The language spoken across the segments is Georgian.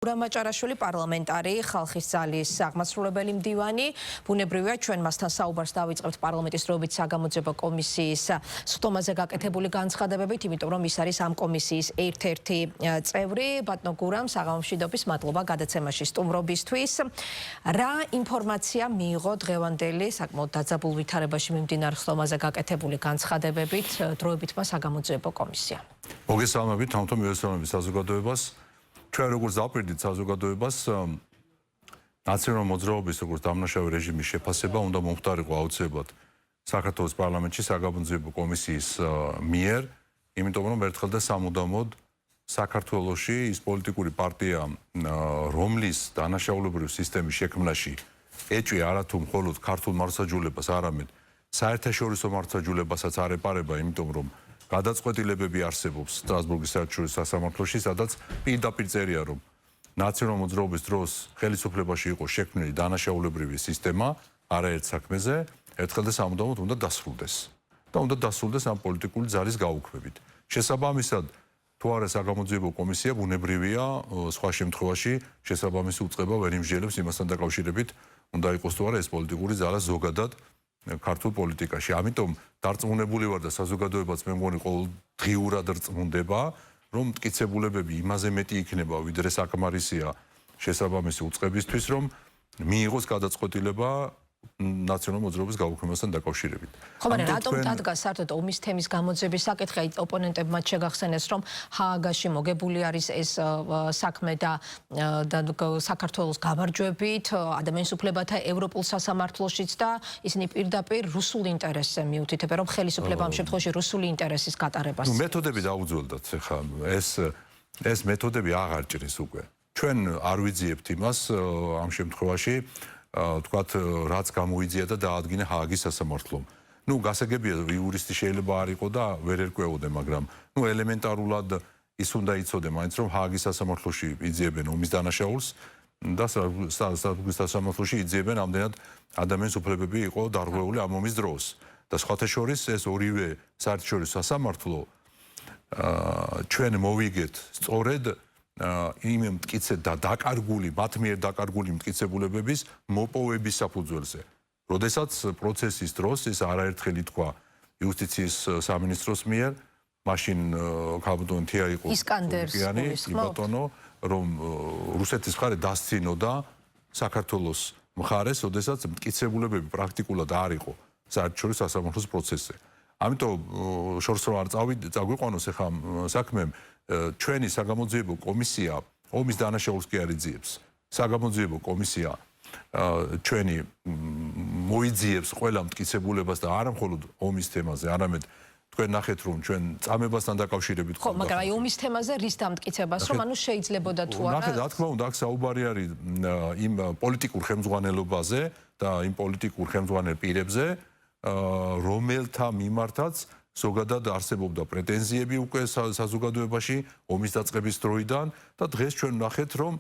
გურამ მაჭარაშვილი პარლამენტარი ხალხის ძალის აღმასრულებელი მდივანი ბუნებრივია ჩვენ მასთან საუბარს დავიწყებთ პარლამენტის დროებით საგამოძიებო კომისიის სხდომაზე გაკეთებული განცხადებებით, იმიტომ რომ ის არის ამ კომისიის ერთ-ერთი წევრი. ბატონო გურამ, საღამომშვიდობის მადლობა გადაცემაში სტუმრობისთვის. რა ინფორმაცია მიიღო დღევანდელი საკმაოდ დაძაბულ ვითარებაში მიმდინარე სხდომაზე გაკეთებული განცხადებებით დროებითმა საგამოძიებო კომისიამ? მოგესალმებით, თამთა მივესალმებით საზოგადოებას. ჩვენ როგორც დავპირდით საზოგადოებას, ნაციონალური მოძრაობის როგორც დამნაშავე რეჟიმის შეფასება უნდა მომხდარიყო აუცილებლად საქართველოს პარლამენტში საგამოძიებო კომისიის მიერ, იმიტომ რომ ერთხელ და სამუდამოდ საქართველოში ის პოლიტიკური პარტია, რომლის დანაშაულებრივი სისტემის შექმნაში ეჭვი არათუ მხოლოდ ქართულ მართლმსაჯულებას, არამედ საერთაშორისო მართლმსაჯულებასაც არ ეპარება, იმიტომ რომ გადაწყვეტილებები არსებობს სტრასბურგის საერთაშორისო სასამართლოში, სადაც პირდაპირ წერია, რომ ნაციონალური მოძრაობის დროს ხელისუფლებაში იყო შექმნილი დანაშაულებრივი სისტემა არაერთ საქმეზე, ერთხელ და სამუდამოდ უნდა დასრულდეს და უნდა დასრულდეს ამ პოლიტიკური ძალის გაუქმებით. შესაბამისად, თუ არა საგამოძიებო კომისია, ბუნებრივია, სხვა შემთხვევაში შესაბამისი უწყება ვერ იმსჯელებს იმასთან დაკავშირებით, უნდა იყოს თუ არა ეს პოლიტიკური ძალა ზოგადად ქართულ პოლიტიკაში. ამიტომ დარწმუნებული ვარ და საზოგადოებაც მე მგონი ყოველდღიურად რწმუნდება, რომ მტკიცებულებები იმაზე მეტი იქნება, ვიდრე საკმარისია შესაბამისი უწყებისთვის, რომ მიიღოს გადაწყვეტილება ნაციონალური მოძრაობის გაუქმებასთან დაკავშირებით. ხო, მაგრამ რატომ დადგა საერთოდ ომის თემის გამოძიების საკითხი? ოპონენტებმა შეგახსენეს, რომ ჰააგაში მოგებული არის ეს საქმე და საქართველოს გამარჯვებით ადამიანის უფლებათა ევროპულ სასამართლოშიც და ისინი პირდაპირ რუსულ ინტერესზე მიუთითებენ, რომ ხელისუფლება ამ შემთხვევაში რუსული ინტერესის გატარებას. მეთოდები დაუძველდათ, ხა ეს მეთოდები აღარ ჭრის უკვე. ჩვენ არ ვიძიებთ იმას ამ შემთხვევაში თქვათ, რაც გამოიძია და დაადგინა ჰააგის სასამართლომ. გასაგებია, იურისტი შეიძლება არ იყო და ვერ ერკვეოდე, მაგრამ ელემენტარულად ის უნდა იცოდე მაინც, რომ ჰააგის სასამართლოში იძიებენ ომის დანაშაულს და სტრასბურგის სასამართლოში იძიებენ ამდენად ადამიანის უფლებები იყო დარღვეული ამ ომის დროს. და სხვათა შორის ეს ორივე საერთაშორისო სასამართლო ჩვენ მოვიგეთ სწორედ იმ მტკიცე და დაკარგული, მათ მიერ დაკარგული მტკიცებულებების მოპოვების საფუძველზე. როდესაც პროცესის დროს ეს არაერთხელ ითქვა იუსტიციის სამინისტროს მიერ, მაშინ ქალბატონია იყო ბატონო, რომ რუსეთის მხარე დასცინოდა საქართველოს მხარეს, როდესაც მტკიცებულებები პრაქტიკულად არ იყო საერთაშორისო სასამართლოს პროცესზე. ამიტომ შორს რომ არ წაგვიყვანოს ახლა საქმემ, ჩვენი საგამოძიებო კომისია ომის დანაშაულს კი არ იძიებს. საგამოძიებო კომისია ჩვენი მოიძიებს ყველა მტკიცებულებას და არა მხოლოდ ომის თემაზე, არამედ თქვენ ნახეთ, რომ ჩვენ წამებასთან დაკავშირებით ხო, მაგრამ აი ომის თემაზე რის დამტკიცებას, რომ ანუ შეიძლებოდა თუ არა. ნახეთ, რა თქმა უნდა, აქ საუბარი არის იმ პოლიტიკურ ხელმძღვანელობაზე და იმ პოლიტიკურ ხელმძღვანელ პირებზე, რომელთა მიმართაც ზოგადად არსებობდა პრეტენზიები უკვე საზოგადოებაში ომის დაწყების დროიდან და დღეს ჩვენ ვნახეთ, რომ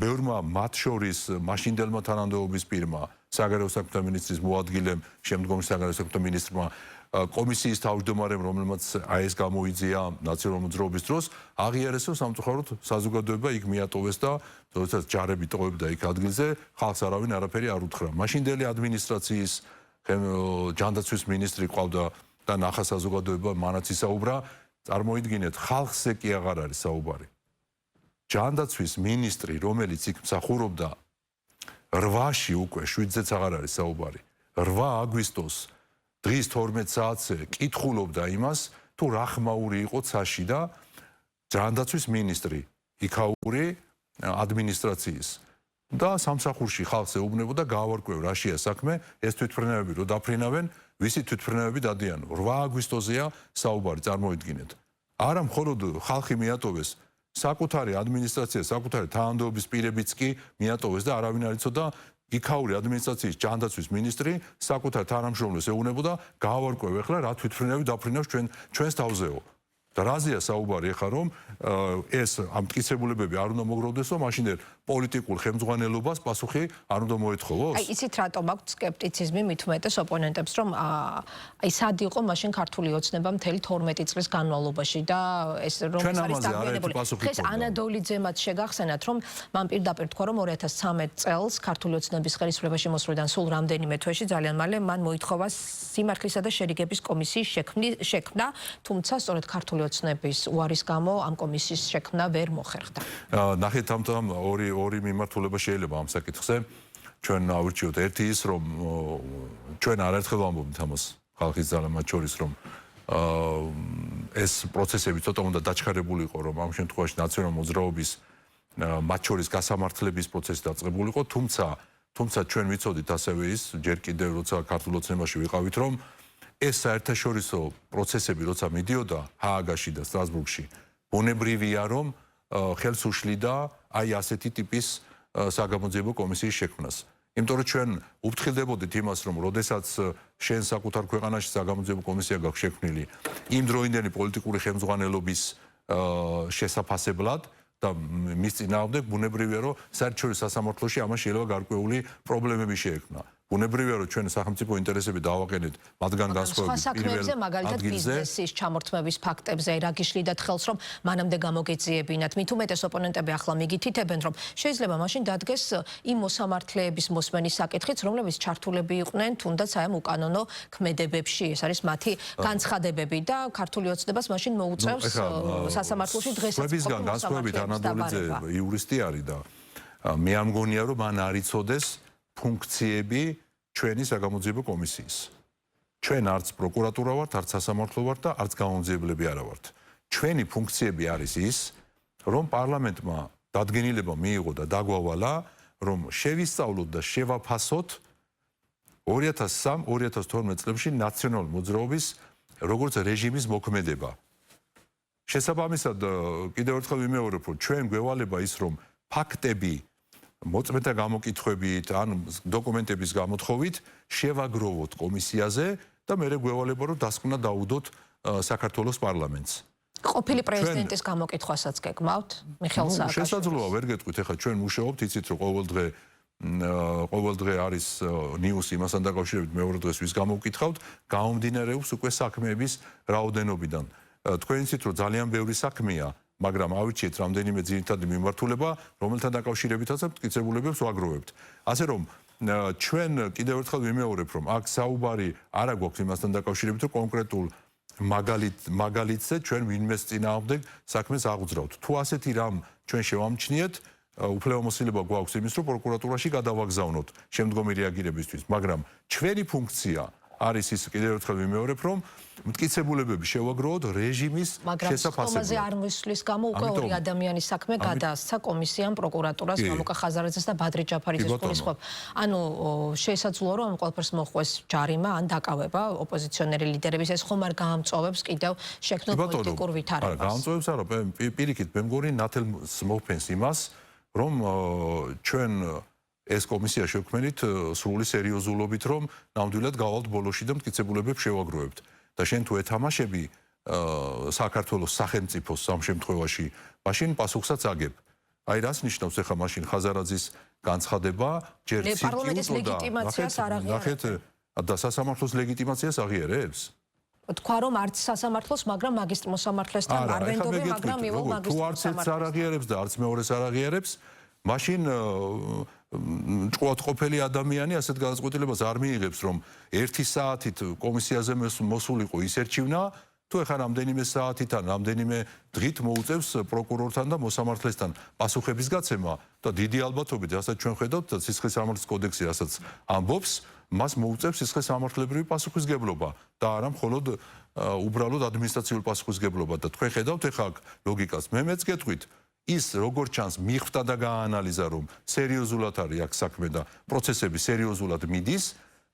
ბევრმა მათ შორის მაშინდელმა თანამდებობის პირმა, საგარეო საქმეთა მინისტრის მოადგილემ, შემდგომში საგარეო საქმეთა მინისტრმა, კომისიის თავმჯდომარემ, რომელმაც ეს გამოიძია ნაციონალური მოძრაობის დროს, აღიარეს, რომ სამწუხაროდ საზოგადოება იქ მიატოვეს და როდესაც ჯარები ტოვებდა იქ ადგილზე, ხალხს არავინ არაფერი არ უთხრა. მაშინდელი ადმინისტრაციის ჯანდაცვის მინისტრი ყავდა და ნახა საზოგადოება მანაც ისაუბრა, წარმოიდგინეთ, ხალხზე კი აღარ არის საუბარი. ჯანდაცვის მინისტრი, რომელიც იქ მსახურობდა 8-ში უკვე 7-ზეც აღარ არის საუბარი. 8 აგვისტოს დღის 12 საათზე კითხულობდა იმას, თუ რა ხმაური იყო ცაში და ჯანდაცვის მინისტრი, იქაური ადმინისტრაციის და სამსახურში ხალხს ეუბნებოდა გაავარკვევ რაშია საქმე, ეს თვითმფრინავები რო დაფრინავენ, ვისი თვითმფრინავები დადიან. 8 აგვისტოზეა საუბარი, წარმოიდგინეთ. არა მხოლოდ ხალხი მიატოვეს, საკუთარი ადმინისტრაცია, საკუთარი თანამდებობის პირებიც კი მიატოვეს და არავინ არ იცოდა, იქაური ადმინისტრაციის ჯანდაცვის მინისტრი საკუთარ თანამშრომლებს ეუბნებოდა, გაავარკვევ ახლა რა თვითმფრინავი დაფრინავს ჩვენს თავზეო. და რაზეა საუბარი ახლა რომ ეს ამ მტკიცებულებები არ უნდა მოგროვდეს რომ მაშინ პოლიტიკურ ხელმძღვანელობას პასუხი არ უნდა მოეთხოვოს? აი იცით რატომ აქვს სკეპტიციზმი მით უმეტეს ოპონენტებს რომ აი სად იყო მაშინ ქართული ოცნება მთელი 12 წლის განმავლობაში და ეს რომ არის დაგვიანებული. დღეს ანადოლიძემაც შეგახსენათ რომ მან პირდაპირ თქვა რომ 2013 წელს ქართული ოცნების ხელისუფლებაში მოსვლიდან სულ რამდენიმე თვეში ძალიან მალე მან მოითხოვა სიმართლისა და შერიგების კომისიის შექმნა, თუმცა სწორედ ქართული ოცნების უარის გამო ამ კომისიის შექმნა ვერ მოხერხდა. ნახეთ ამ ორი მიმართულება შეიძლება ამ საკითხზე. ჩვენ ავირჩიოთ ერთი ის რომ ჩვენ არაერთხელ ვამბობთ ამას ხალხის ძალამ მათ შორის რომ ეს პროცესები ცოტა უნდა დაჩქარებულიყო რომ ამ შემთხვევაში ნაციონალური მოძრაობის მათ შორის გასამართლების პროცესი დაწყებულიყო, თუმცა ჩვენ ვიცოდით ასევე ის ჯერ კიდევ როცა ქართულ ოცნებაში ვიყავით რომ ეს საერთაშორისო პროცესები როცა მიდიოდა ჰააგაში და სტრასბურგში ბუნებრივია რომ ხელს უშლიდა აი ასეთი ტიპის საგამოძიებო კომისიის შექმნას. იმიტომ რომ ჩვენ უფრთხილდებოდით იმას რომ როდესაც შენ საკუთარ ქვეყანაში საგამოძიებო კომისია გაქვს შექმნილი იმ დროინდელი პოლიტიკური ხელმძღვანელობის შესაფასებლად და მის წინააღმდეგ ბუნებრივია რომ საერთაშორისო სასამართლოში ამას შეიძლება გარკვეული პრობლემები შეექმნა. ბუნებრივია რომ ჩვენ სახელმწიფო ინტერესები დავაყენეთ მათგან განსხვავებით პირველ მაგალითად ბიზნესის ჩამორთმების ფაქტებზე რა გიშლიდათ ხელს რომ მანამდე გამოგეძიებინათ. მით უმეტეს ოპონენტები ახლა მიგითითებენ რომ შეიძლება მაშინ დადგეს იმ მოსამართლეების მოსმენის საკითხიც რომლებიც ჩართულები იყვნენ თუნდაც აი ამ უკანონო ქმედებებში. ეს არის მათი განცხადებები და ქართული ოცნებას მაშინ მოუწევს სასამართლოში დღესაც ყოფილი განსხვავებით ანადოლიძე იურისტი არის და მე ამ მგონია რომ მან არ იცოდეს ფუნქციები ჩვენი საგამოძიებო კომისიის. ჩვენ არც პროკურატურა ვართ, არც სასამართლო ვართ და არც გამომძიებლები არა ვართ. ჩვენი ფუნქციები არის ის, რომ პარლამენტმა დადგენილება მიიღო და დაგვავალა, რომ შევისწავლოთ და შევაფასოთ 2003-2012 წლებში ნაციონალური მოძრაობის როგორც რეჟიმის მოქმედება. შესაბამისად, კიდევ ერთხელ ვიმეორებ, რომ ჩვენ გვევალება ის, რომ ფაქტები მოწმეთა გამოკითხვებით ან დოკუმენტების გამოთხოვით შევაგროვოთ კომისიაზე და მე გვევალება რომ დასკვნა დაუდოთ საქართველოს პარლამენტს. ყოფილი პრეზიდენტის გამოკითხვასაც გეკმავთ მიხეილ სააკაშვილის. შესაძლოა ვერ გეტყვით, ახლა ჩვენ მუშაობთ, იცით რომ ყოველ დღე არის ნიუსი იმასთან დაკავშირებით მეორე დღეს ვის გამოვკითხავთ, გამომდინარეობს უკვე საქმეების რაოდენობიდან. თქვენ იცით რომ ძალიან ბევრი საქმეა მაგრამ ავირჩიეთ რამდენიმე ძირითადი მიმართულება, რომელთან დაკავშირებითაც მტკიცებულებებს ვაგროვებთ. ასე რომ ჩვენ კიდევ ერთხელ ვიმეორებ, რომ აქ საუბარი არ აქვს იმასთან დაკავშირებით, რომ კონკრეტულ მაგალითზე ჩვენ ვინმეს წინააღმდეგ საქმეს აღვძრავთ. თუ ასეთი რამ ჩვენ შევამჩნიეთ, უფლებამოსილება გვაქვს იმის, რომ პროკურატურაში გადავაგზავნოთ შემდგომი რეაგირებისთვის, მაგრამ ჩვენი ფუნქცია არის ის კიდევ ერთხელ ვიმეორებ, რომ მტკიცებულებები შევაგროვოთ რეჟიმის შესაფასებლად. ამაზე არ მოსვლის გამო უკვე ორი ადამიანის საქმე გადაასცა კომისიამ პროკურატურას მამუკა ხაზარაძეს და ბადრი ჯაფარიძეს გულისხმობ. ანუ შესაძლოა რომ ამ ყველაფერს მოხვეს ჯარიმა ან დაკავება ოპოზიციონერი ლიდერების ეს ხომ არ გაამწოვებს კიდევ შექმნილ პოლიტიკურ ვითარებას. არა, გაამწოვებს არა, პირიქით მე მგონი ნათელს მოჰფენს იმას, რომ ჩვენ ეს კომისია შევქმნით სრული სერიოზულობით, რომ ნამდვილად გავალთ ბოლოში და მტკიცებულებებს შევაგროვებთ. და შენ თუ ეთამაშები საქართველოს სახელმწიფოს ამ შემთხვევაში, მაშინ პასუხსაც აგებ. აი რას ნიშნავს ახლა მაშინ ხაზარაძის განცხადება, ჯერ პარლამენტის ლეგიტიმაციას არ აღიარებს. და სასამართლოს ლეგიტიმაციას აღიარებს? თქვა რომ არც სასამართლოს, მაგრამ მაგისტრ მოსამართლესთან არ ვენდობენ, მაგრამ მიიღო მაგისტრ თუ არც ერთს არ აღიარებს და არც მეორეს არ აღიარებს, მაშინ ყოფილი ადამიანი ასეთ გადაწყვეტილებას არ მიიღებს, რომ 1 საათით კომისიაზე მოსულიყო ის ერჩივნა, თუ ეხლა რამდენიმე საათით ან რამდენიმე დღით მოუწევს პროკურორთან და მოსამართლესთან პასუხების გაცემა და დიდი ალბათობით, რასაც ჩვენ ხედავთ, სისხლის სამართლის კოდექსი, რასაც ამბობს, მას მოუწევს სისხლის სამართლებრივი პასუხისგებლობა და არა მხოლოდ უბრალოდ ადმინისტრაციული პასუხისგებლობა და თქვენ ხედავთ ეხლა ლოგიკას. მეც გეტყვით ის როგორ ჩანს მიხვდა და გაანალიზა რომ სერიოზულად არის აქ საქმე და პროცესები სერიოზულად მიდის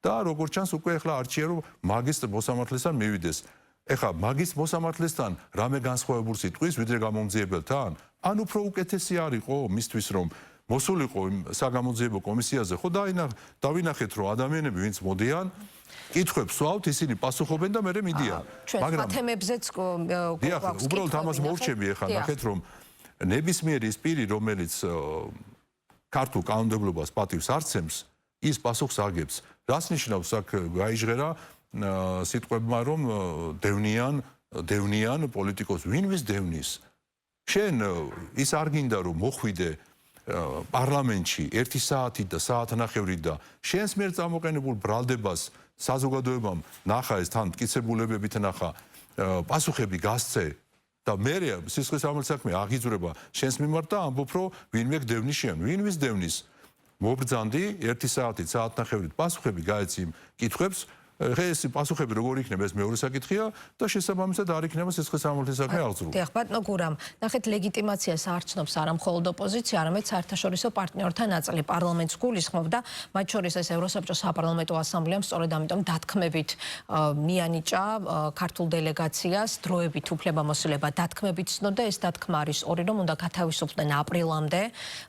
და როგორ ჩანს უკვე ეხლა არჩია რომ მაგისტრ მოსამართლესთან მივიდეს. ეხლა მაგისტრ მოსამართლესთან რამე განსხვავებულ სიტყვის ვიდრე გამომძიებელთან? ან უფრო უკეთესი არისო მისთვის რომ მოსულიყო საგამოძიებო კომისიაზე, ხო დავინახეთ რომ ადამიანები ვინც მოდიან კითხვებს ვსვავთ, ისინი პასუხობენ და მერე მიდიან. მაგრამ თემებზეც გვაქვს უბრალოდ ამას მოვრჩები ახლა ნახეთ რომ ნებისმიერი ის პირი რომელიც ქართულ კანონმდებლობას პატივს არცემს ის პასუხს აგებს. რას ნიშნავს აქ გაიჟღერა სიტყვებმა რომ დევნიან პოლიტიკოს ვინვის დევნის შენ ის არ გინდა რომ მოხვიდე პარლამენტში 1 საათით და საათნახევრით და შენს მიერ წამოყენებულ ბრალდებას საზოგადოებამ ნახა ეს თან მტკიცებულებებით ნახა პასუხები გასცე და მე სისხლის სამართლის საქმე აღიძვრება შენს მიმართ და ამბობ რომ ვინმე გდევნის შენ ვინვის დევნის მობრძანდი 1 საათით საათნახევრით პასუხები გაეცი იმ კითხვებს ეს პასუხები როგორ იქნება ეს მეორე საკითხია და შესაბამისად არ იქნება სისხლის სამართლის საქმე აღძრული. დიახ, ბატონო გურამ, ნახეთ ლეგიტიმაციას არჩნობს არა მხოლოდ ოპოზიცია, არამედ საერთაშორისო პარტნიორთა ნაწილი პარლამენტს გულისხმობდა, მათ შორის ეს ევროსაბჭოს საპარლამენტო ასამბლეამ სწორედ ამიტომ დათქმებით მიანიჭა ქართულ დელეგაციას დროებით უფლებამოსილება დათქმებით ცნოდა ეს დათქმა არის ორი რომ უნდა გათავისუფლდნენ აპრილამდე,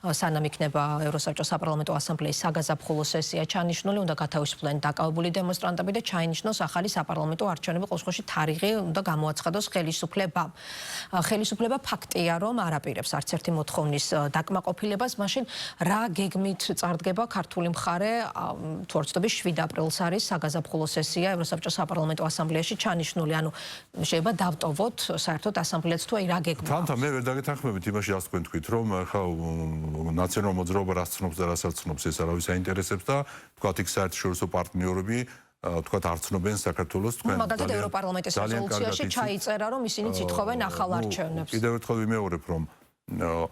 სანამ იქნება ევროსაბჭოს საპარლამენტო ასამბლეის საგაზაფხულო სესია ჩანიშნული, უნდა გათავისუფლდნენ დაკავებული დემონსტრანტები და ჩაინიშნოს ახალი საპარლამენტო არჩევნები ყოველში თარიღი უნდა გამოაცხადოს ხელისუფლებამ. ხელისუფლება ფაქტია რომ არ აპირებს არც ერთი მოთხოვნის დაკმაყოფილებას, მაშინ რა გეგმით წარდგება ქართული მხარე თუ არ ვცდები 7 აპრილს არის საგაზაფხულო სესია ევროსაბჭოს საპარლამენტო ასამბლეაში ჩანიშნული, ანუ შეიძლება დავტოვოთ საერთოდ ასამბლეაც თუ აი რა გეგმით. თამთა მე ვერ დაგეთანხმებით იმაში რაც თქვენ თქვით რომ ხა ნაციონალურ მოძრაობა რაც ცნობს და რასაც ცნობს ეს არავის აინტერესებს და თქვათ იქ საერთაშორისო პარტნიორები თქვათ არ ცნობენ საქართველოს თქვენ მაგალითად ევროპარლამენტის რეზოლუციაში ჩაიწერა რომ ისინი ითხოვენ ახალ არჩევნებს. კიდევ ერთხელ ვიმეორებ რომ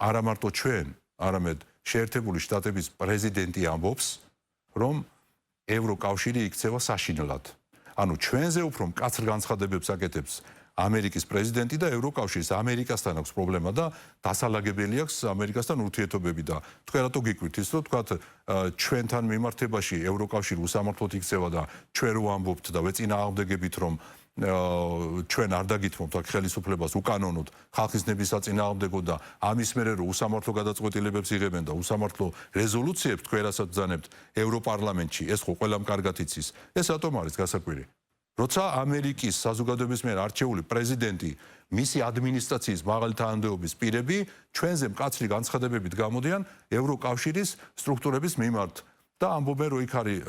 არა მარტო ჩვენ, არამედ შეერთებული შტატების პრეზიდენტი ამბობს რომ ევროკავშირი იქცევა საშინლად. ანუ ჩვენზე უფრო მკაცრ განცხადებებს აკეთებს ამერიკის პრეზიდენტი და ევროკავშირის ამერიკასთან აქვს პრობლემა და დასალაგებელი აქვს ამერიკასთან ურთიერთობები და თქვენ რატო გიკვირთ ის რომ თქვათ ჩვენთან მიმართებაში ევროკავშირი უსამართლოდ იქცევა და ჩვენ რო ამბობთ და ვეწინააღმდეგებით რომ ჩვენ არ დაგითმობთ აქ ხელისუფლებას უკანონოდ ხალხის ნების საწინააღმდეგო და ამის მერე რომ უსამართლო გადაწყვეტილებებს იღებენ და უსამართლო რეზოლუციებს თქვენ რასაც ბრძანებთ ევროპარლამენტში ეს ხო ყველამ კარგად იცის ეს რატომ არის გასაკვირი როცა ამერიკის საზოგადოების მიერ არჩეული პრეზიდენტი მისი ადმინისტრაციის მაღალი თანამდებობის პირები ჩვენზე მკაცრი განცხადებებით გამოდიან ევროკავშირის სტრუქტურების მიმართ და ამბობენ რომ იქ არის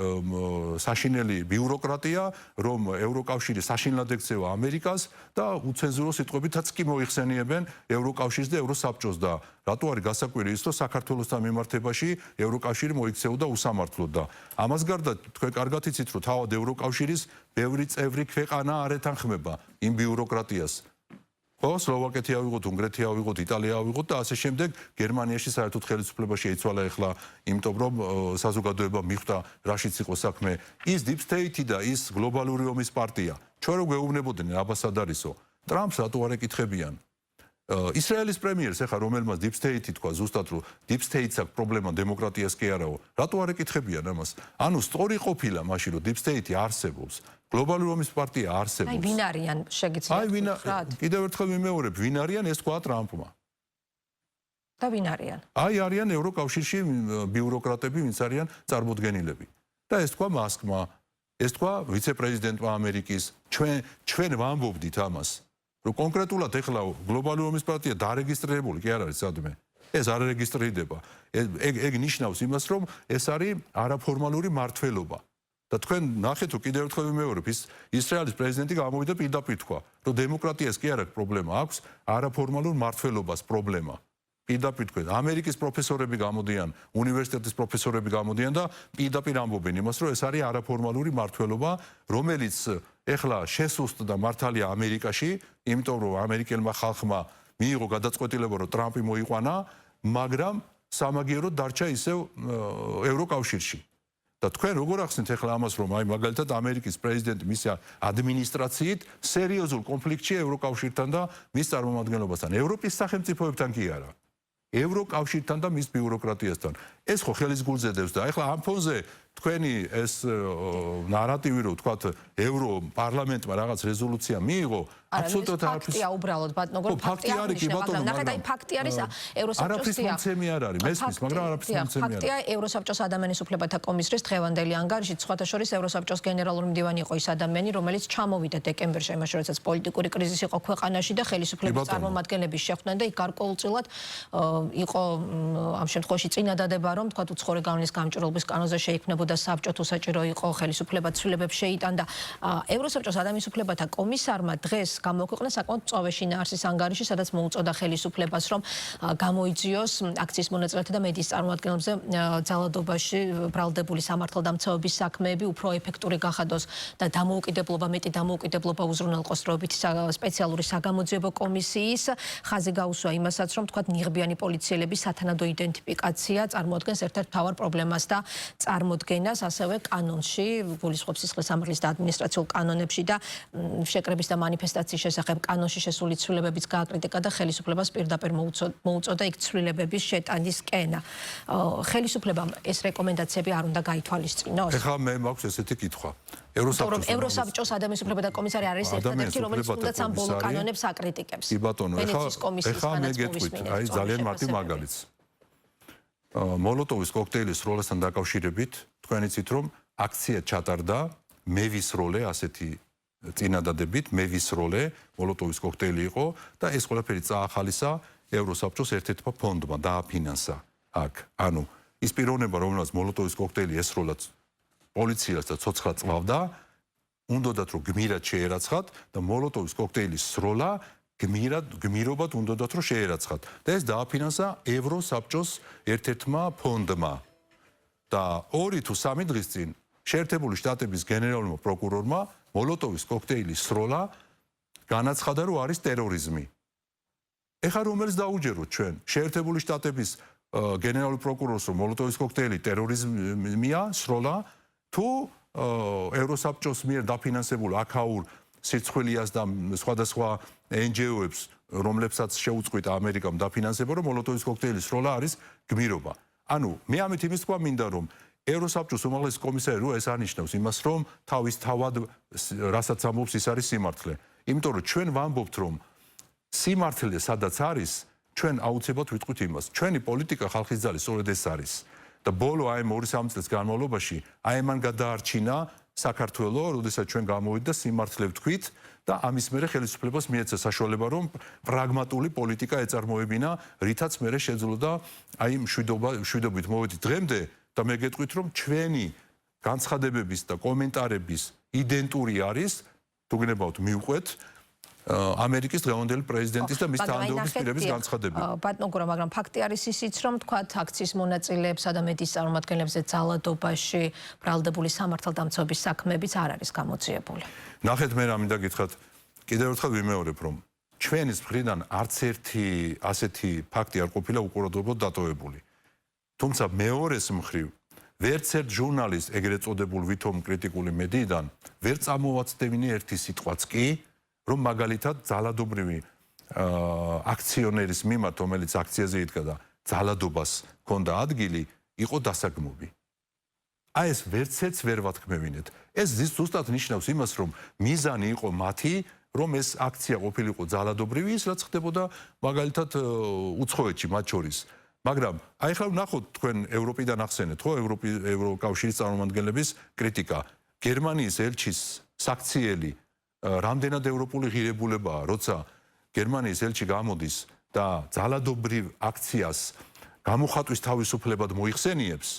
საშინელი ბიუროკრატია რომ ევროკავშირი საშინლად ექცევა ამერიკას და უცენზურო სიტყვებითაც კი მოიხსენიებენ ევროკავშირს და ევროსაბჭოს და რატო არის გასაკვირი ის რომ საქართველოსთან მიმართებაში ევროკავშირი მოიქცეოდა უსამართლოდ და ამას გარდა თქვენ კარგად იცით რომ თავად ევროკავშირის ბევრი წევრი ქვეყანა არ ეთანხმება იმ ბიუროკრატიას ხო, სლოვაკეთი ავიღოთ, უნგრეთი ავიღოთ, იტალია ავიღოთ და ასე შემდეგ გერმანიაში საერთოდ ხელისუფლება შეიცვალა ახლა, იმიტომ რომ საზოგადოება მიხვდა რაშიც იყო საქმე. ის deep state და ის გლობალური ომის პარტია. ჩვენ რო გვეუბნებოდნენ აბასადარისო, ტრამპს რატო არ ეკითხებიან? ისრაელის პრემიერს ახლა რომელმაც deep state თქვა ზუსტად რომ deep state-ს აქვს პრობლემა დემოკრატიას კი არაო. რატო არ ეკითხებიან ამას? ანუ სწორი ყოფილა მაშინ რომ deep state არსებობს. გლობალური ომის პარტია არსებობს. აი ვინ არიან შეგიძლიათ ვთქვათ? კიდევ ერთხელ ვიმეორებ, ვინ არიან ეს თქვა ტრამპმა. და ვინ არიან? აი არიან ევროკავშირში ბიუროკრატები, ვინც არიან წარმოდგენილები. და ეს თქვა მასკმა, ეს თქვა ვიცე-პრეზიდენტმა ამერიკის. ჩვენ ვამბობდით ამას, რომ კონკრეტულად ეხლა გლობალური ომის პარტია დარეგისტრირებული კი არ არის სადმე. ეს არ რეგისტრირდება. ეგ ნიშნავს იმას, რომ ეს არის არაფორმალური მართველობა. და თქვენ ნახეთ რომ კიდევ ერთხელ ვიმეორებ ისრაელის პრეზიდენტი გამოვიდა პირდაპირ თქვა რომ დემოკრატიას კი არ აქვს პრობლემა აქვს არაფორმალურ მართლობას პრობლემა პირდაპირ თქვენ ამერიკის პროფესორები გამოდიან უნივერსიტეტის პროფესორები გამოდიან და პირდაპირ ამბობენ იმას რომ ეს არის არაფორმალური მართლობა რომელიც ეხლა შესუსტდა მართალია ამერიკაში იმიტომ რომ ამერიკელმა ხალხმა მიიღო გადაწყვეტილება რომ ტრამპი მოიყვანა მაგრამ სამაგიეროდ დარჩა ისევ ევროკავშირში და თქვენ როგორ ახსნით ახლა ამას რომ აი მაგალითად ამერიკის პრეზიდენტი მის ადმინისტრაციით სერიოზულ კონფლიქტში ევროკავშირთან და მის წარმომადგენლობასთან ევროპის სახელმწიფოებთან კი არა ევროკავშირთან და მის ბიუროკრატიასთან ეს ხო ხელის გულზე დევს და ახლა ამ ფონზე თქვენი ეს ნარატივი რომ თქვათ ევროპარლამენტმა რაღაც რეზოლუცია მიიღო აბსოლუტურად ფაქტია უბრალოდ ბატონო ფაქტი არის ნახეთ აი ფაქტი არის ევროსაბჭოს მომცემი არ არის მესმის მაგრამ არაფრის მომცემი არ არის ფაქტია ევროსაბჭოს ადამიანის უფლებათა კომისრის დღევანდელი ანგარიში სხვათა შორის ევროსაბჭოს გენერალური მდივანი იყო ის ადამიანი რომელიც ჩამოვიდა დეკემბერში იმაში როდესაც პოლიტიკური კრიზისი იყო ქვეყანაში და ხელისუფლების წარმომადგენლების შეხვდნენ და იქ გარკვეულწილად იყო ამ შემთხვევაში წინადადება რომ თქვათ უცხოური გავლენის გამჭვირვალობის კანონზე შეიქმნებოდა საბჭო თუ საჭირო იყო ხელისუფლება ცვლილებებს შეიტანდა ევროსაბჭოს ადამიანის უფლებათა კომისარმა დღეს გამოქვეყნა საკმაოდ მწვავე შინაარსის ანგარიში, სადაც მოუწოდა ხელისუფლებას, რომ გამოიძიოს აქციის მონაწილეთა და მედიის წარმომადგენლებზე ძალადობაში ბრალდებული სამართალდამცავების საქმეები უფრო ეფექტური გახადოს და მეტი დამოუკიდებლობა უზრუნველყოს დროებით სპეციალური საგამოძიებო კომისიის ხაზი გაუსვა იმასაც, რომ თქვათ ნიღბიანი პოლიციელების სათანადო იდენტიფიკაცია წარმოადგენს ერთ-ერთ მთავარ პრობლემას და წარმოდგენას ასევე კანონში, გულისხმობს სისხლის სამართლის და ადმინისტრაციულ კანონებში და შეკრების და მანიფესტაციის შესახებ კანონში შესული ცვლილებებიც გააკრიტიკა და ხელისუფლებას პირდაპირ მოუწოდა იქ ცვლილებების შეტანისკენა. ხელისუფლებამ ეს რეკომენდაციები არ უნდა გაითვალისწინოს? ეხლა მე მაქვს ესეთი კითხვა. ევროსაბჭოს ადამიანის უფლებათა კომისარი არის ერთადერთი, რომელიც თუნდაც ამ ბოლო კანონებს აკრიტიკებს. კი ბატონო, ეხლა მე გეტყვით, აი ძალიან მარტივ მაგალითს. მოლოტოვის კოქტეილის როლასთან დაკავშირებით თქვენ იცით რომ აქცია ჩატარდა მე ვისროლე ასეთი წინადადებით მე ვისროლე მოლოტოვის კოქტეილი იყო და ეს ყველაფერი წაახალისა ევროსაბჭოს ერთ-ერთმა ფონდმა დააფინანსა აქ. ანუ ის პიროვნება რომელსაც მოლოტოვის კოქტეილი ესროლა პოლიციას და ცოცხლად წვავდა, უნდათ რომ გმირად შეერაცხათ და მოლოტოვის კოქტეილის სროლა გმირობად უნდათ რომ შეერაცხათ და ეს დააფინანსა ევროსაბჭოს ერთ-ერთმა ფონდმა. და 2 თუ 3 დღის წინ შეერთებული შტატების გენერალურმა პროკურორმა მოლოტოვის კოქტეილის სროლა განაცხადა რომ არის ტერორიზმი. ეხლა რომელს დაუჯეროთ ჩვენ? შეერთებული შტატების გენერალური პროკურორს რომ მოლოტოვის კოქტეილი ტერორიზმია სროლა თუ ევროსაბჭოს მიერ დაფინანსებულ აქაურ სირცხვილიას და სხვადასხვა NGO-ებს რომლებსაც შეუწყვიტა ამერიკამ დაფინანსება რომ მოლოტოვის კოქტეილის სროლა არის გმირობა. ანუ მე ამით იმის თქვა მინდა რომ ევროსაბჭოს უმაღლესი კომისარი რო ეს ანიშნავს იმას რომ თავის თავად რასაც ამბობს ის არის სიმართლე. იმიტომ რომ ჩვენ ვამბობთ რომ სიმართლე სადაც არის ჩვენ აუცილებლად ვიტყვით იმას. ჩვენი პოლიტიკა ხალხის ძალის სწორედ ეს არის. და ბოლო აი 2-3 წლის განმავლობაში აი მან გადაარჩინა საქართველო, როდესაც ჩვენ გამოვიდა სიმართლე ვთქვით და ამის მერე ხელისუფლებას მიეცა საშუალება რომ პრაგმატული პოლიტიკა ეწარმოებინა, რითაც მერე შეძლოდა აი მშვიდობით მოვედი დღემდე და მე გეტყვით რომ ჩვენი განცხადებების და კომენტარების იდენტური არის, თუ გნებავთ მივყვეთ ამერიკის დღევანდელი პრეზიდენტის და მის თანამდებობის პირების განცხადებები. ბატონო გურა, მაგრამ ფაქტი არის ისიც, რომ თქვათ აქციის მონაწილეებსა და მედიის წარმომადგენლებზე ძალადობაში ბრალდებული სამართალდამცავების საქმეებიც არ არის გამოძიებული. ნახეთ მე რა მინდა გითხრათ, კიდევ ერთხელ ვიმეორებ რომ ჩვენის მხრიდან არც ერთი ასეთი ფაქტი არ ყოფილა უყურადღებოდ დატოვებული. თუმცა მეორეს მხრივ ვერც ერთ ჟურნალისტს ეგრეთ წოდებულ ვითომ კრიტიკული მედიიდან ვერ წამოვაცდევინე ერთი სიტყვაც კი რომ მაგალითად ძალადობრივი აქციონერის მიმართ, რომელიც აქციაზე იდგა და ძალადობას ჰქონდა ადგილი, იყო დასაგმობი. აი ეს ვერცეც ვერ ვათქმევინეთ. ეს ზუსტად ნიშნავს იმას, რომ მიზანი იყო მათი, რომ ეს აქცია ყოფილიყო ძალადობრივი, ის რაც ხდებოდა მაგალითად უცხოეთში მათ შორის. მაგრამ აი ხლა ვნახოთ თქვენ ევროპიდან ახსენეთ, ხო, ევროკავშირის წარმომადგენლების კრიტიკა. გერმანიის ელჩის საქციელი რამდენად ევროპული ღირებულებაა, როცა გერმანიის ელჩი გამოდის და ძალადობრივ აქციას გამოხატვის თავისუფლებად მოიხსენიებს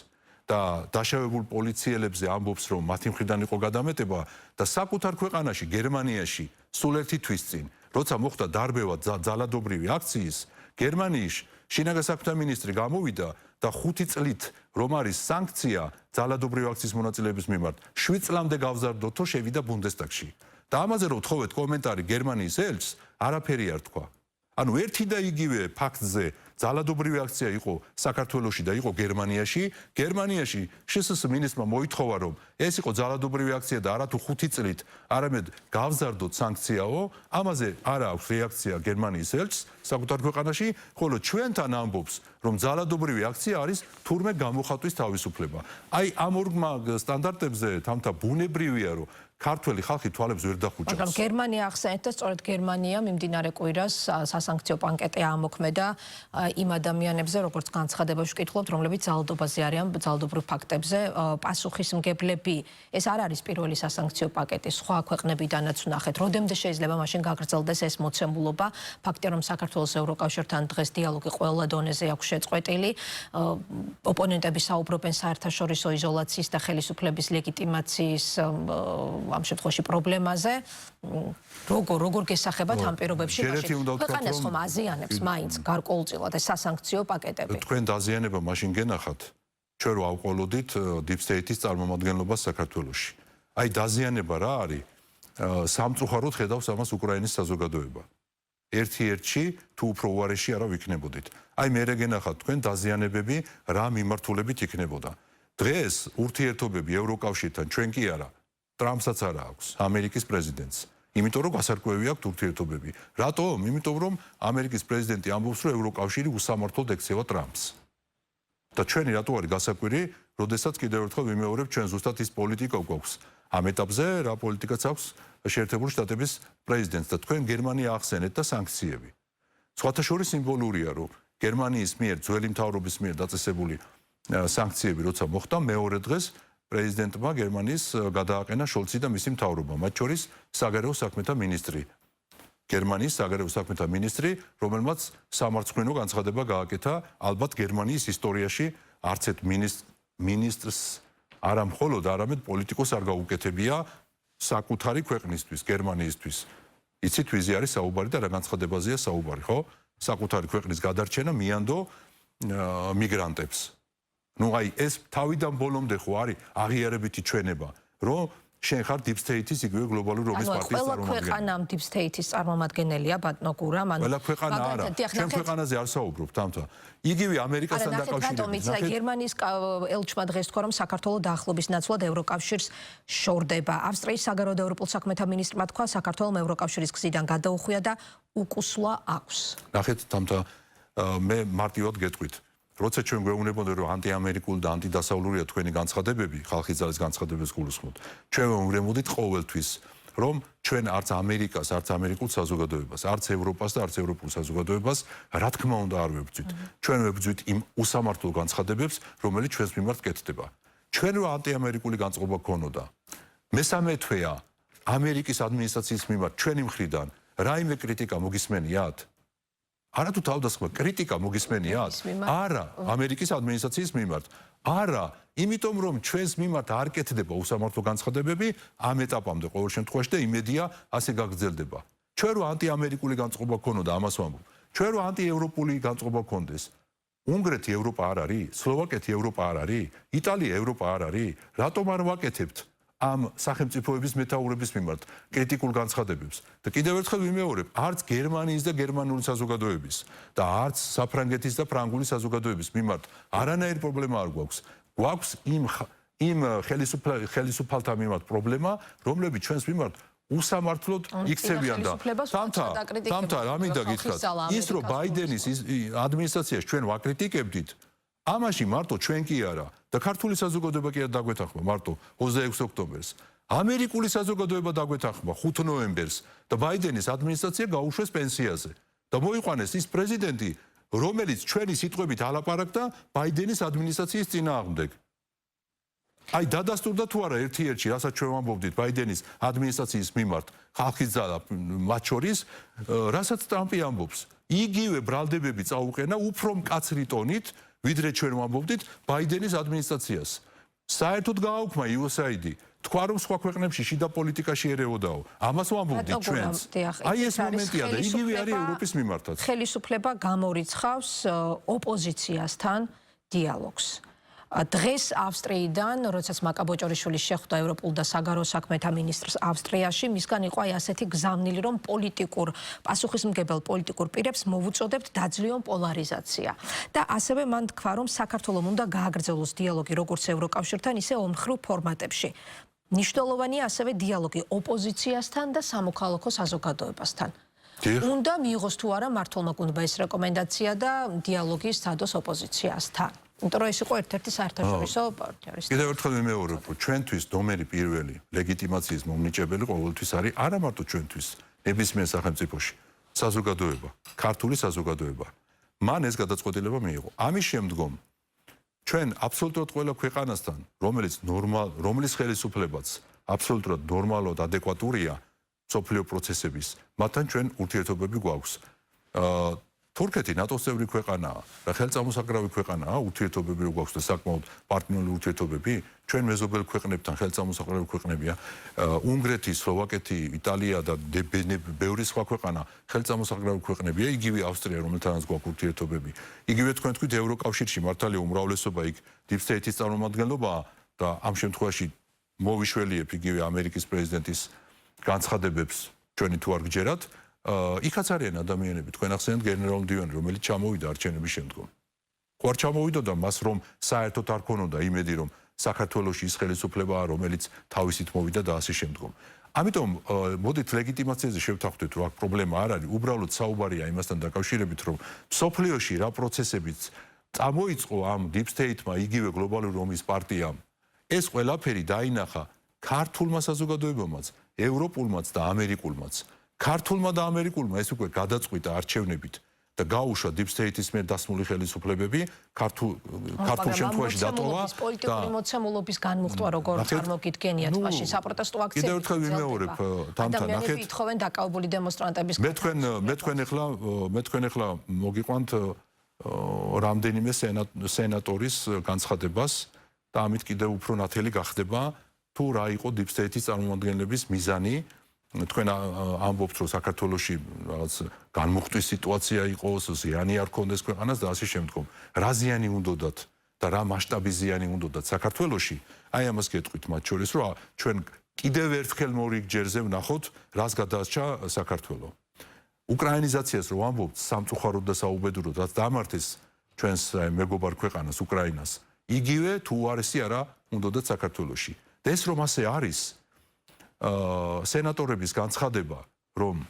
და დაშავებულ პოლიციელებზე ამბობს, რომ მათი მხრიდან იყო გადამეტება და საკუთარ ქვეყანაში, გერმანიაში, სულ ერთი თვის წინ, როცა მოხდა დარბევა ძალადობრივი აქციის, გერმანიის შინაგან საქმეთა მინისტრი გამოვიდა და 5 წლით რომ არის სანქცია ძალადობრივი აქციის მონაწილეების მიმართ, 7 წლამდე გავზარდოთ, თუ შევიდა ბუნდესტაგში. და ამაზე რომ თხოვეთ კომენტარი გერმანიის ელჩს, არაფერი არ თქვა. ანუ ერთი და იგივე ფაქტზე ძალადობრივი აქცია იყო საქართველოში და იყო გერმანიაში. გერმანიაში შსს მინისტრმა მოითხოვა, რომ ეს იყო ძალადობრივი აქცია და არათუ 5 წლით, არამედ გავზარდოთ სანქციაო. ამაზე არ აქვს რეაქცია გერმანიის ელჩს საკუთარ ქვეყანაში, ხოლო ჩვენთან ამბობს, რომ ძალადობრივი აქცია არის თურმე გამოხატვის თავისუფლება. აი ამ ორ სტანდარტებზე თამთა ბუნებრივია, რომ ქართველი ხალხი თვალებს ვერ დახუჭავს. მაგრამ გერმანია ახსენეთ და სწორედ გერმანია მიმდინარე კვირას სასანქციო პაკეტი ამოქმედა იმ ადამიანებზე, როგორც განცხადებაში ვკითხულობთ, რომლებიც ძალადობაზე არიან, ძალადობრივ ფაქტებზე პასუხისმგებლები. ეს არ არის პირველი სასანქციო პაკეტი, სხვა ქვეყნებიდანაც ვნახეთ. როდემდე შეიძლება მაშინ გაგრძელდეს ეს მოცემულობა? ფაქტია, რომ საქართველოს ევროკავშირთან დღეს დიალოგი ყველა დონეზე აქვს შეწყვეტილი. ოპონენტები საუბრობენ საერთაშორისო იზოლაციის და ხელისუფლების ლეგიტიმაციის ამ შემთხვევაში პრობლემაზე. როგორ გესახებათ ამ პირობებში მაშინ ქვეყანას ხომ აზიანებს მაინც გარკვეულწილად ეს სასანქციო პაკეტები. თქვენ დაზიანება მაშინ გენახათ, ჩვენ რო ავყოლოდით Deep State-ის წარმომადგენლობას საქართველოში. აი დაზიანება რა არის? სამწუხაროდ ხედავს ამას უკრაინის საზოგადოება. ერთ-ერთში თუ უფრო უარეში არა ვიქნებოდით. აი მე გენახათ თქვენ დაზიანებები რა მიმართულებით იქნებოდა. დღეს ურთიერთობები ევროკავშირთან ჩვენ კი არა ტრამპსაც არა აქვს, ამერიკის პრეზიდენტს. იმიტომ რომ გასარკვევი აქვს ურთიერთობები. რატომ? იმიტომ რომ ამერიკის პრეზიდენტი ამბობს, რომ ევროკავშირი უსამართლოდ ექცევა ტრამპს. და ჩვენი რატო არის გასაკვირი, როდესაც კიდევ ერთხელ ვიმეორებ, ჩვენ ზუსტად ის პოლიტიკა გვაქვს. ამ ეტაპზე რა პოლიტიკაც აქვს შეერთებული შტატების პრეზიდენტს და თქვენ გერმანია ახსენეთ და სანქციები. სხვათა შორის სიმბოლურია, რომ გერმანიის მიერ ძველი მთავრობის მიერ დაწესებული სანქციები როცა მოხდა, მეორე დღეს პრეზიდენტმა გერმანიის გადააყენა შოლცი და მისი მთავრობა, მათ შორის საგარეო საქმეთა მინისტრი. გერმანიის საგარეო საქმეთა მინისტრი, რომელმაც სამარცხვინო განცხადება გააკეთა, ალბათ გერმანიის ისტორიაში არც ერთ მინისტრს არა მხოლოდ, არამედ პოლიტიკოს არ გაუკეთებია საკუთარი ქვეყნისთვის, გერმანიისთვის. იცით, ვიზე არის საუბარი და რა განცხადებაზეა საუბარი, ხო? საკუთარი ქვეყნის გადარჩენა მიანდო მიგრანტებს. ნუ აი ეს თავიდან ბოლომდე ხო არის აღიარებითი ჩვენება, რომ შენ ხარ Deep State-ის იგივე გლობალური რომის პარტიის ყველა ქვეყანამ Deep State-ის წარმომადგენელია ბატონო გურამ, ანუ ყველა ქვეყანა არა. ჩვენ ქვეყანაზე არ საუბრობთ თამთა. იგივე ამერიკასთან დაკავშირებით. გერმანიის ელჩმა დღეს თქვა, რომ საქართველოს დაახლოების ნაცვლად ევროკავშირს შორდება. ავსტრიის საგარეო და ევროპულ საქმეთა მინისტრმა თქვა, საქართველოს ევროკავშირის გზიდან გადაუხვია და უკუსვლა აქვს. ნახეთ თამთა, მე მარტივად გეტყვით. როცა ჩვენ გვეუბნებოდნენ, რომ ანტიამერიკული და ანტიდასავლურია თქვენი განცხადებები, ხალხის ძალის განცხადებებს გულისხმობთ. ჩვენ ვეუბნებოდით ყოველთვის, რომ ჩვენ არც ამერიკას, არც ამერიკულ საზოგადოებას, არც ევროპას და არც ევროპულ საზოგადოებას, რა თქმა უნდა, არ ვებრძვით. ჩვენ ვებრძვით იმ უსამართლო განცხადებებს, რომელიც ჩვენს მიმართ კეთდება. ჩვენ რო ანტიამერიკული განწყობა გქონოდა. მესამე თვეა ამერიკის ადმინისტრაციის მიმართ ჩვენი მხრიდან რაიმე კრიტიკა მოგისმენიათ? არათუ თავდასხმა კრიტიკა მოგისმენიათ? არა, ამერიკის ადმინისტრაციის მიმართ. არა, იმიტომ რომ ჩვენს მიმართ არ კეთდება უსამართლო განცხადებები ამ ეტაპამდე ყოველ შემთხვევაში და იმედია ასე გაგრძელდება. ჩვენ რო ანტიამერიკული განწყობა გქონოდა, ამას ვამბობ. ჩვენ რო ანტიევროპული განწყობა გქონდეს. უნგრეთი ევროპა არ არის? სლოვაკეთი ევროპა არ არის? იტალია ევროპა არ არის? რატომ არ ვაკეთებთ ამ სახელმწიფოების მეთაურების მიმართ კრიტიკულ განცხადებებს? და კიდევ ერთხელ ვიმეორებ, არც გერმანიის და გერმანული საზოგადოების და არც საფრანგეთის და ფრანგული საზოგადოების მიმართ არანაირი პრობლემა არ გვაქვს. გვაქვს იმ ხელისუფალთა მიმართ პრობლემა, რომლებიც ჩვენს მიმართ უსამართლოდ იქცევიან და თამთა რა მინდა გითხრათ, ის რომ ბაიდენის ადმინისტრაციას ჩვენ ვაკრიტიკებდით, ამაში მარტო ჩვენ კი არა და ქართული საზოგადოება კი არ დაგვეთანხმა მარტო 26 ოქტომბერს. ამერიკული საზოგადოება დაგვეთანხმა 5 ნოემბერს და ბაიდენის ადმინისტრაცია გაუშვეს პენსიაზე და მოიყვანეს ის პრეზიდენტი, რომელიც ჩვენი სიტყვებით ალაპარაკდა ბაიდენის ადმინისტრაციის წინააღმდეგ. აი დადასტურდა თუ არა ერთ-ერთში, რასაც ჩვენ ვამბობდით ბაიდენის ადმინისტრაციის მიმართ, ხალხის ძალა მათ შორის, რასაც ტრამპი ამბობს. იგივე ბრალდებები წაუყენა უფრო მკაცრი ტონით, ვიდრე ჩვენ ვამბობდით ბაიდენის ადმინისტრაციას. საერთოდ გააუქმა USAID. თქვა რომ სხვა ქვეყნებში შიდა პოლიტიკაში ერეოდაო. ამას ვამბობდით ჩვენც. აი ეს მომენტია და იგივე არის ევროპის მიმართაც. ხელისუფლება გამორიცხავს ოპოზიციასთან დიალოგს. დღეს ავსტრიიდან, როდესაც მაკა ბოჭორიშვილი შეხვდა ევროპულ და საგარეო საქმეთა მინისტრს ავსტრიაში, მისგან იყო აი ასეთი გზავნილი, რომ პასუხისმგებელ პოლიტიკურ პირებს მოვუწოდებთ დაძლიონ პოლარიზაცია. და ასევე მან თქვა, რომ საქართველომ უნდა გააგრძელოს დიალოგი როგორც ევროკავშირთან, ისე ორმხრივ ფორმატებში. მნიშვნელოვანია ასევე დიალოგი ოპოზიციასთან და სამოქალაქო საზოგადოებასთან. უნდა მიიღოს თუ არა მართლმა გუნდმა ეს რეკომენდაცია და დიალოგი სცადოს ოპოზიციასთან. იმიტომ რომ ეს იყო ერთ-ერთი საერთაშორისო პარტნიორი. კიდევ ერთხელ ვიმეორებ, რომ ჩვენთვის დომერი პირველი ლეგიტიმაციის მომნიჭებელი ყოველთვის არის არა მარტო ჩვენთვის, ნებისმიერ სახელმწიფოში, საზოგადოება, ქართული საზოგადოება. მან ეს გადაწყვეტილება მიიღო. ამის შემდგომ ჩვენ აბსოლუტურად ყველა ქვეყანასთან, რომლის ხელისუფლებაც აბსოლუტურად ნორმალურად ადეკვატურია სოფლიო პროცესების, მათთან ჩვენ ურთიერთობები გვაქვს. თურქეთი ნატოს წევრი ქვეყანაა და ხელწამოსაკრავი ქვეყანაა, ურთიერთობები რო გვაქვს და საკმაოდ პარტნიორული ურთიერთობები, ჩვენ მეზობელ ქვეყნებთან ხელწამოსაკრავი ქვეყნებია, უნგრეთი, სლოვაკეთი, იტალია და ბევრი სხვა ქვეყანა ხელწამოსაკრავი ქვეყნებია, იგივე ავსტრია, რომელთანაც გვაქვს ურთიერთობები. იგივე თქვენ თქვით ევროკავშირში მართალია უმრავლესობა იქ deep state-ის წარმომადგენლობაა და ამ შემთხვევაში მოვიშველიებ იგივე ამერიკის პრეზიდენტის განცხადებებს ჩვენი თუ არ გჯერათ, იქაც არიან ადამიანები, თქვენ ახსენეთ გენერალ მდივანი, რომელიც ჩამოვიდა არჩევნების შემდგომ. ყوار ჩამოვიდოდა მას, რომ საერთოდ არ ქონოდა იმედი, რომ საქართველოში ის ხელისუფლებაა, რომელიც თავისით მოვიდა და ასე შემდგომ. ამიტომ მოდით ლეგიტიმაციაზე შევთანხმდეთ, რომ აქ პრობლემა არ არის, უბრალოდ საუბარია იმასთან დაკავშირებით, რომ სოფლიოში რა პროცესებიც წამოიწყო ამ deep state-მა, იგივე გლობალური ომის პარტიამ, ეს ყველაფერი დაინახა ქართულმა საზოგადოებამაც, ევროპულმაც და ამერიკულმაც. ქართულმა და ამერიკულმა ეს უკვე გადაწყვიტა არჩევნებით და გაუშვა deep state-ის მიერ დასმული ხელისუფლებები, ქართულ შემთხვევაში დატოვა და პოლიტიკური მოცემულობის განმუხტვა როგორ წარმოგიდგენია თქვაში საპროტესტო აქციები. კიდევ ერთხელ ვიმეორებ, თამთა, ნახეთ. ადამიანები ითხოვენ დაკავებული დემონსტრანტების მე თქვენ ახლა მოგიყვანთ რამდენიმე სენატორის განცხადებას და ამით კიდევ უფრო ნათელი გახდება თუ რა იყო deep state-ის წარმომადგენლების მიზანი. თქვენ ამბობთ, რომ საქართველოში რაღაც განმუხტვის სიტუაცია იყოს, ზიანი არ ქონდეს ქვეყანას და ასე შემდგომ. რა ზიანი უნდოდათ და რა მასშტაბის ზიანი უნდოდათ საქართველოში? აი ამას გეტყვით მათ შორის, რომ ჩვენ კიდევ ერთხელ მორიგ ჯერზე ვნახოთ, რას გადაასჭა საქართველო. უკრაინიზაციას რო ამბობთ სამწუხაროდ და საუბედუროდ, რაც დამართეს ჩვენს მეგობარ ქვეყანას უკრაინას, იგივე თუ უარესი არა უნდოდათ საქართველოში. და ეს რომ ასე არის, სენატორების განცხადება, რომ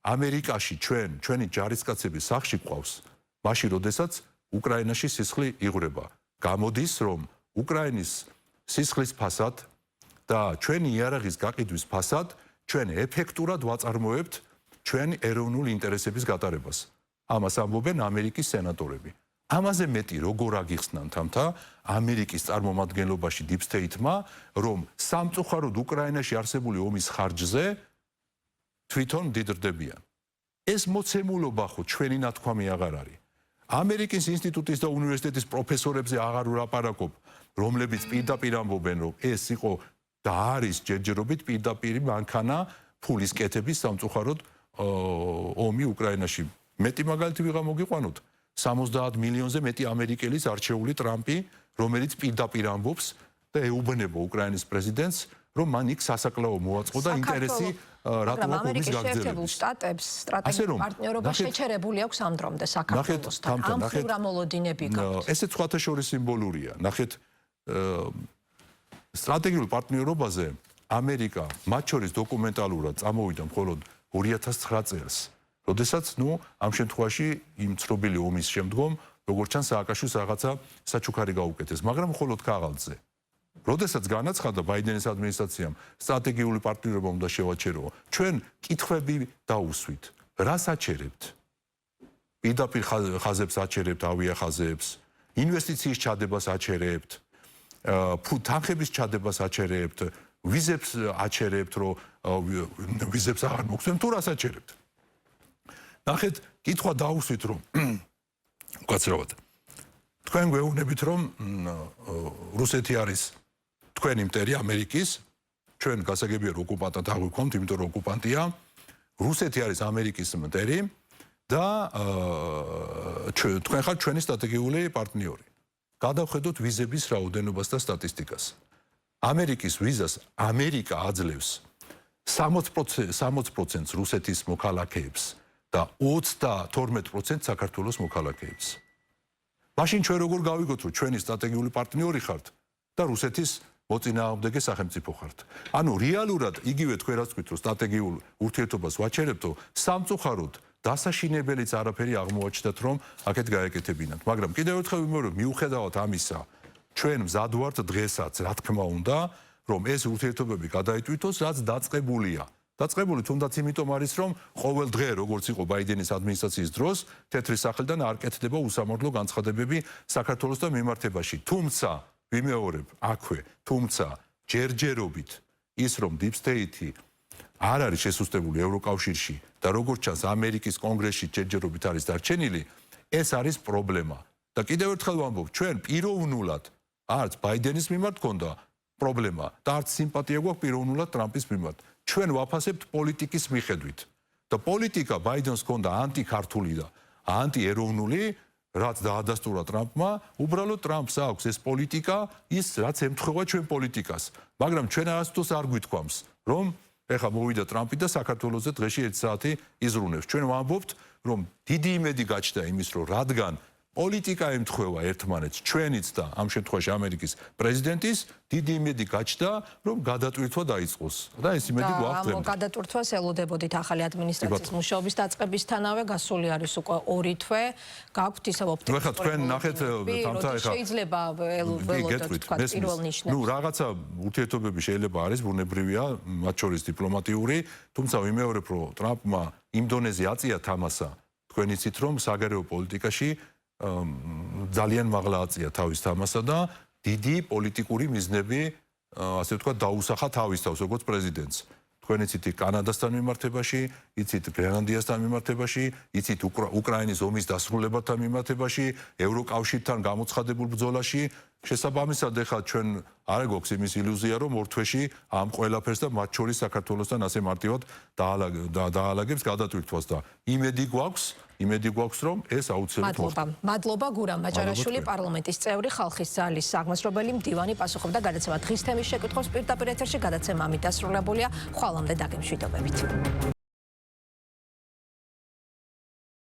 ამერიკაში ჩვენი ჯარისკაცები სახში გვყავს, მაშინ როდესაც უკრაინაში სისხლი იღვრება. გამოდის, რომ უკრაინის სისხლის ფასად და ჩვენი იარაღის გაყიდვის ფასად ჩვენ ეფექტურად ვაწარმოებთ ჩვენი ეროვნული ინტერესების გატარებას. ამას ამბობენ ამერიკის სენატორები. ამაზე მეტი როგორ აგიხსნათ თამთა ამერიკის წარმომადგენლობაში deep state-მა, რომ სამწუხაროდ უკრაინაში არსებული ომის ხარჯზე თვითონ მდიდრდებიან. ეს მოცემულობა ხო ჩვენი ნათქვამი აღარ არის. ამერიკის ინსტიტუტის და უნივერსიტეტის პროფესორებზე აღარ ვლაპარაკობ, რომლებიც პირდაპირ ამბობენ, რომ ეს იყო და არის ჯერჯერობით პირდაპირ მანქანა ფულის კეთების სამწუხაროდ ომი უკრაინაში. მეტი მაგალითი ვიღა მოგიყვანოთ. 70 მილიონზე მეტი ამერიკელის არჩეული ტრამპი, რომელიც პირდაპირ ამბობს და ეუბნება უკრაინის პრეზიდენტს, რომ მან იქ სასაკლაო მოაწყო და ინტერესი რატომ აქვს ომის გაგრძელების. შტატებს სტრატეგიულ პარტნიორობას შეჩერებული აქვს ამ დრომდე საქართველოსთან. ამ რა მოლოდინები გაქვთ? ესეც სხვათა შორის სიმბოლურია. ნახეთ, სტრატეგიულ პარტნიორობაზე ამერიკა მათ შორის დოკუმენტალურად წამოვიდა მხოლოდ 2009 წელს. როდესაც, ამ შემთხვევაში იმ ცნობილი ომის შემდგომ, როგორც ჩანს, სააკაშვილს რაღაცა საჩუქარი გაუკეთეს, მაგრამ მხოლოდ ქაღალდზე. როდესაც განაცხადა ბაიდენის ადმინისტრაციამ სტრატეგიული პარტნიორობა უნდა შევაჩერო, ჩვენ კითხვები დაუსვით. რა საჩერებთ? პირდაპირ ხაზებს აჩერებთ, ავიახაზებს, ინვესტიციის ჩადებას აჩერებთ, თანხების ჩადებას აჩერებთ, ვიზებს აჩერებთ, რომ ვიზებს აღარ მოგცემთ, თუ რას აჩერებთ? ნახეთ, კითხვა დაუსვით, რომ უკაცრავად. თქვენ გვეუბნებით, რომ რუსეთი არის თქვენი მტერი ამერიკის, ჩვენ გასაგებია რომ ოკუპანტად აღვიქვამთ, იმიტომ რომ ოკუპანტია. რუსეთი არის ამერიკის მტერი და თქვენ ხართ ჩვენი სტრატეგიული პარტნიორი. გადავხედოთ ვიზების რაოდენობას და სტატისტიკას. ამერიკის ვიზას ამერიკა აძლევს 60% რუსეთის მოქალაქეებს და 32% საქართველოს მოქალაქეებს. მაშინ ჩვენ როგორ გავიგოთ, რომ ჩვენი სტრატეგიული პარტნიორი ხართ და რუსეთის მოწინააღმდეგე სახელმწიფო ხართ. ანუ რეალურად იგივე თქვენ რაც თქვით, რომ სტრატეგიულ ურთიერთობას ვაჩერებთო, სამწუხაროდ დასაშინებელიც არაფერი აღმოაჩნდათ, რომ აქეთ გაეკეთებინათ. მაგრამ კიდევ ერთხელ ვიმეორებ, მიუხედავად ამისა, ჩვენ მზად ვართ დღესაც, რა თქმა უნდა, რომ ეს ურთიერთობები გადაიტვირთოს, რაც დაწყებულია. დაწყებული თუნდაც იმიტომ არის, რომ ყოველ დღე, როგორც იყო ბაიდენის ადმინისტრაციის დროს, თეთრი სახელიდან არ კეთდება უსამართლო განცხადებები საქართველოსთან მიმართებაში. თუმცა, ვიმეორებ, აქვე, თუმცა ჯერჯერობით ის, რომ Deep State-ი არ არის შესუსტებული ევროკავშირში და როგორც ჩანს ამერიკის კონგრესში ჯერჯერობით არის დარჩენილი, ეს არის პრობლემა. და კიდევ ერთხელ ვამბობ, ჩვენ პიროვნულად არც ბაიდენის მიმართ გქონდა პრობლემა და არც სიმპათია გვაქვს პიროვნულად ტრამპის მიმართ. ჩვენ ვაფასებთ პოლიტიკის მიხედვით. და პოლიტიკა ბაიდენს ჰქონდა ანტიქართული და ანტიეროვნული, რაც დაადასტურა ტრამპმა, უბრალოდ ტრამპს აქვს ეს პოლიტიკა, ის რაც ემთხვევა ჩვენ პოლიტიკას. მაგრამ ჩვენ არასდროს არ გვითქვამს, რომ ეხლა მოვიდა ტრამპი და საქართველოზე დღეში 1 საათი იზრუნებს. ჩვენ ვამბობთ, რომ დიდი იმედი გაჩნდა იმის, რომ რადგან პოლიტიკა ემთხვევა ერთმანეთს, ჩვენიც და ამ შემთხვევაში ამერიკის პრეზიდენტის, დიდი იმედი გაჩნდა, რომ გადატვირთვა დაიწყოს. და ეს იმედი გვაქვს ამ გადატვირთვას ელოდებოდით ახალი ადმინისტრაციის მუშაობის დაწყებისთანავე, გასული არის უკვე 2 თვე. გაქვთ ისევ ოპტიმიზმი. ეხლა თქვენ ნახეთ თამთა ეხლა შეიძლება ველოდოთ თქვა პირველ ნიშნებს. ნუ რაღაცა ურთიერთობები შეიძლება არის, ბუნებრივია, მათ შორის დიპლომატიური, თუმცა ვიმეორებ, რომ ტრამპმა იმ დონეზე აწია თამასა. თქვენ იცით, რომ საგარეო პოლიტიკაში ძალიან მაღლა აწია თავის თამასა და დიდი პოლიტიკური მიზნები, ასე ვთქვათ, დაუსახა თავის თავს, როგორც პრეზიდენტს. თქვენ იცით კანადასთან მიმართებაში, იცით გრენლანდიასთან მიმართებაში, იცით უკრაინის ომის დასრულებასთან მიმართებაში, ევროკავშირთან გამოცხადებულ ბრძოლაში. შესაბამისად, ეხლა ჩვენ არ გვაქვს იმის ილუზია, რომ ორ თვეში ამ ყველაფერს და მათ შორის საქართველოსთან ასე მარტივად დაალაგებს გადატვირთვას და იმედი გვაქვს, რომ ეს აუცილებლად მოხდება. მადლობა გურამ მაჭარაშვილი, პარლამენტის წევრი, ხალხის ძალის საგმასრობელი მდივანი, პასუხობდა გადაცემა დღის თემის შეკითხვას პირდაპირ ეთერში. გადაცემა ამით დასრულებულია. ხვალამდე დაგემშვიდობებით.